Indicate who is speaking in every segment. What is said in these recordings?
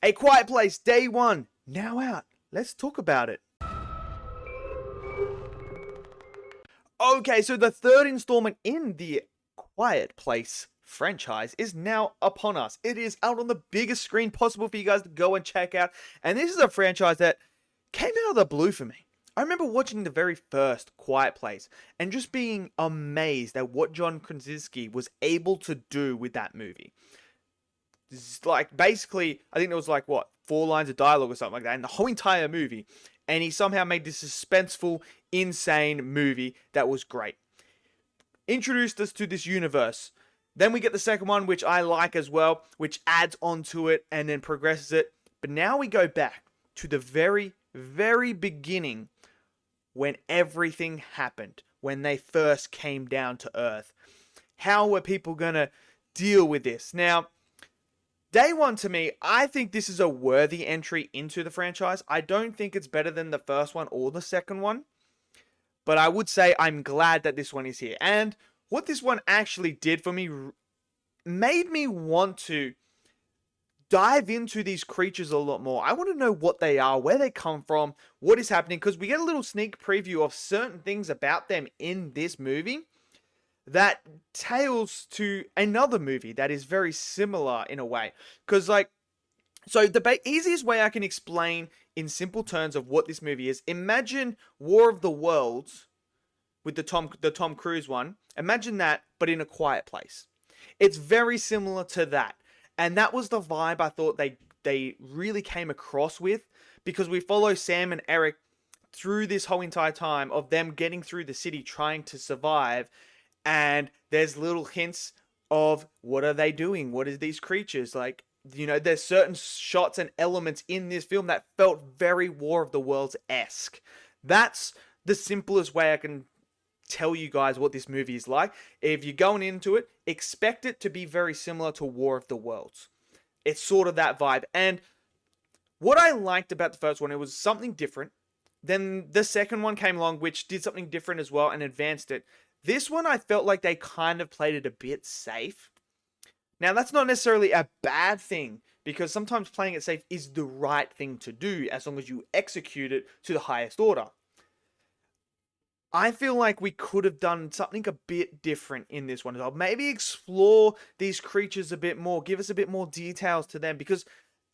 Speaker 1: A Quiet Place Day 1, now out. Let's talk about it. Okay, so the third installment in the Quiet Place franchise is now upon us. It is out on the biggest screen possible for you guys to go and check out. And this is a franchise that came out of the blue for me. I remember watching the very first Quiet Place and just being amazed at what John Krasinski was able to do with that movie. Like, basically, I think there was like, what, 4 lines of dialogue or something like that in the whole entire movie. And he somehow made this suspenseful, insane movie that was great. Introduced us to this universe. Then we get the second one, which I like as well, which adds onto it and then progresses it. But now we go back to the very, very beginning when everything happened, when they first came down to Earth. How were people going to deal with this? Now, Day 1 to me, I think this is a worthy entry into the franchise. I don't think it's better than the first one or the second one. But I would say I'm glad that this one is here. And what this one actually did for me made me want to dive into these creatures a lot more. I want to know what they are, where they come from, what is happening. Because we get a little sneak preview of certain things about them in this movie that tails to another movie that is very similar in a way. Because, like, so the easiest way I can explain in simple terms of what this movie is, imagine War of the Worlds with the Tom Cruise one. Imagine that, but in a quiet place. It's very similar to that. And that was the vibe I thought they really came across with, because we follow Sam and Eric through this whole entire time of them getting through the city trying to survive. And there's little hints of what are they doing? What are these creatures? Like, you know, there's certain shots and elements in this film that felt very War of the Worlds-esque. That's the simplest way I can tell you guys what this movie is like. If you're going into it, expect it to be very similar to War of the Worlds. It's sort of that vibe. And what I liked about the first one, it was something different. Then the second one came along, which did something different as well and advanced it. This one, I felt like they kind of played it a bit safe. Now, that's not necessarily a bad thing, because sometimes playing it safe is the right thing to do as long as you execute it to the highest order. I feel like we could have done something a bit different in this one as well. Maybe explore these creatures a bit more, give us a bit more details to them, because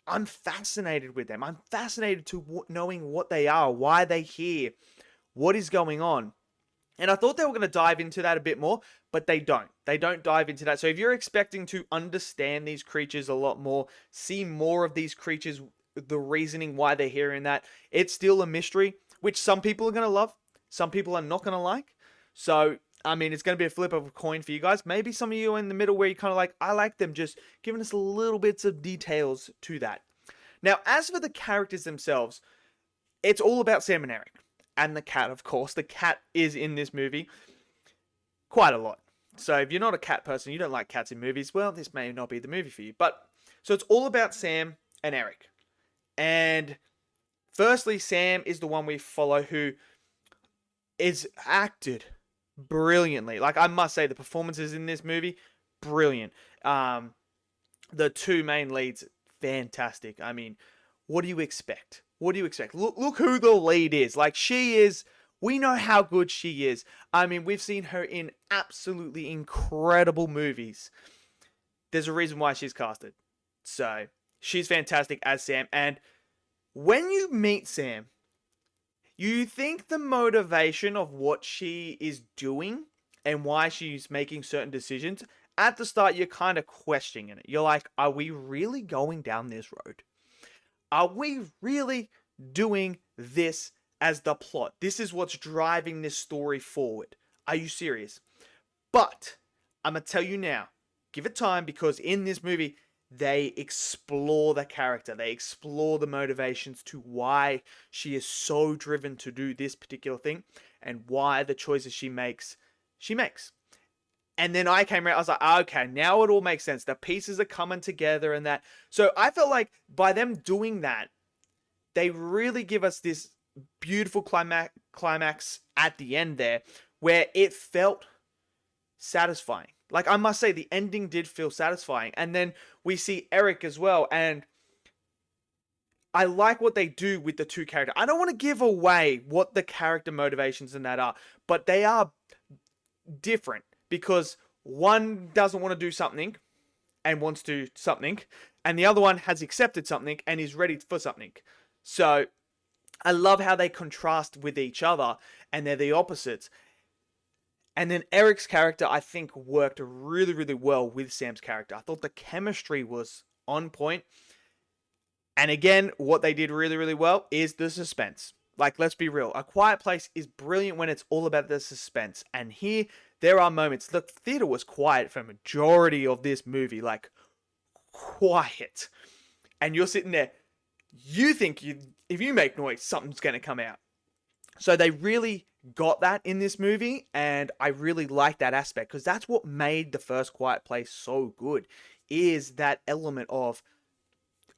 Speaker 1: I'm fascinated with them. I'm fascinated to knowing what they are, why they're here, what is going on. And I thought they were going to dive into that a bit more, but they don't. They don't dive into that. So if you're expecting to understand these creatures a lot more, see more of these creatures, the reasoning why they're here in that, it's still a mystery, which some people are going to love, some people are not going to like. So, I mean, it's going to be a flip of a coin for you guys. Maybe some of you are in the middle where you're kind of like, I like them just giving us little bits of details to that. Now, as for the characters themselves, it's all about Sam and Eric. And the cat, of course. The cat is in this movie quite a lot. So if you're not a cat person, you don't like cats in movies, well, this may not be the movie for you. But, so it's all about Sam and Eric. And firstly, Sam is the one we follow, who is acted brilliantly. Like, I must say, the performances in this movie, brilliant. The two main leads, fantastic. I mean, what do you expect? What do you expect? Look who the lead is. Like, she is, we know how good she is. I mean, we've seen her in absolutely incredible movies. There's a reason why she's casted. So, she's fantastic as Sam. And when you meet Sam, you think the motivation of what she is doing and why she's making certain decisions, at the start, you're kind of questioning it. You're like, are we really going down this road? Are we really doing this as the plot? This is what's driving this story forward. Are you serious? But I'm going to tell you now, give it time, because in this movie, they explore the character. They explore the motivations to why she is so driven to do this particular thing and why the choices she makes. And then I came around, I was like, okay, now it all makes sense. The pieces are coming together and that. So I felt like by them doing that, they really give us this beautiful climax at the end there, where it felt satisfying. Like, I must say, the ending did feel satisfying. And then we see Eric as well, and I like what they do with the two characters. I don't want to give away what the character motivations in that are, but they are different because one doesn't want to do something and wants to do something, and the other one has accepted something and is ready for something. So I love how they contrast with each other and they're the opposites. And then Eric's character, I think, worked really, really well with Sam's character. I thought the chemistry was on point. And again, what they did really, really well is the suspense. Like, let's be real. A Quiet Place is brilliant when it's all about the suspense. And here, there are moments. The theater was quiet for a majority of this movie. Like, quiet. And you're sitting there. You think if you make noise, something's going to come out. So they really got that in this movie. And I really like that aspect. Because that's what made the first Quiet Place so good. Is that element of,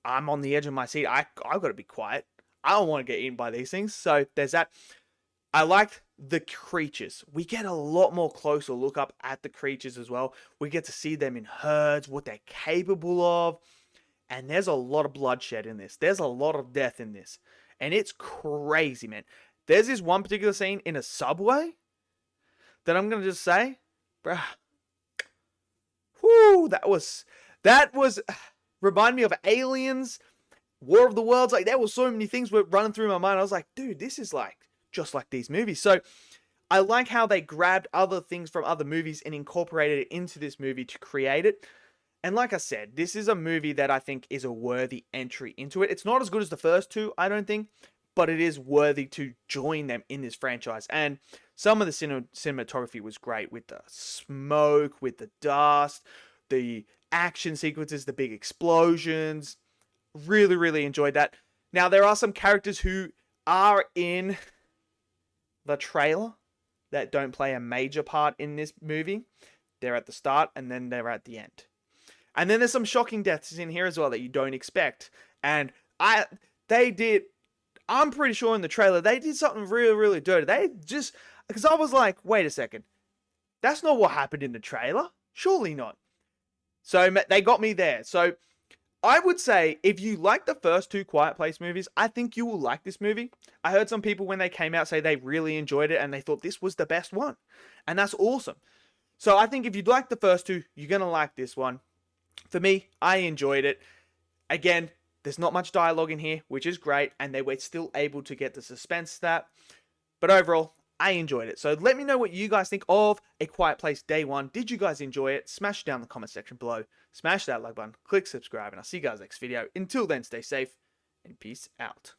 Speaker 1: I'm on the edge of my seat. I've got to be quiet. I don't want to get eaten by these things. So there's that. I liked the creatures. We get a lot more closer look up at the creatures as well. We get to see them in herds, what they're capable of. And there's a lot of bloodshed in this. There's a lot of death in this. And it's crazy, man. There's this one particular scene in a subway that I'm going to just say, bruh. Whoo, that was remind me of Aliens, War of the Worlds. Like, there were so many things were running through my mind. I was like, dude, this is like just like these movies. So I like how they grabbed other things from other movies and incorporated it into this movie to create it. And like I said, this is a movie that I think is a worthy entry into it. It's not as good as the first two, I don't think, but it is worthy to join them in this franchise. And some of the cinematography was great with the smoke, with the dust, the action sequences, the big explosions. Really, really enjoyed that. Now, there are some characters who are in the trailer that don't play a major part in this movie. They're at the start and then they're at the end. And then there's some shocking deaths in here as well that you don't expect. And I'm pretty sure in the trailer, they did something really, really dirty. Because I was like, wait a second. That's not what happened in the trailer. Surely not. So they got me there. So I would say if you like the first two Quiet Place movies, I think you will like this movie. I heard some people when they came out say they really enjoyed it and they thought this was the best one. And that's awesome. So I think if you like the first two, you're going to like this one. For me, I enjoyed it. Again, there's not much dialogue in here, which is great. And they were still able to get the suspense that. But overall, I enjoyed it. So let me know what you guys think of A Quiet Place Day 1. Did you guys enjoy it? Smash it down in the comment section below. Smash that like button. Click subscribe. And I'll see you guys next video. Until then, stay safe and peace out.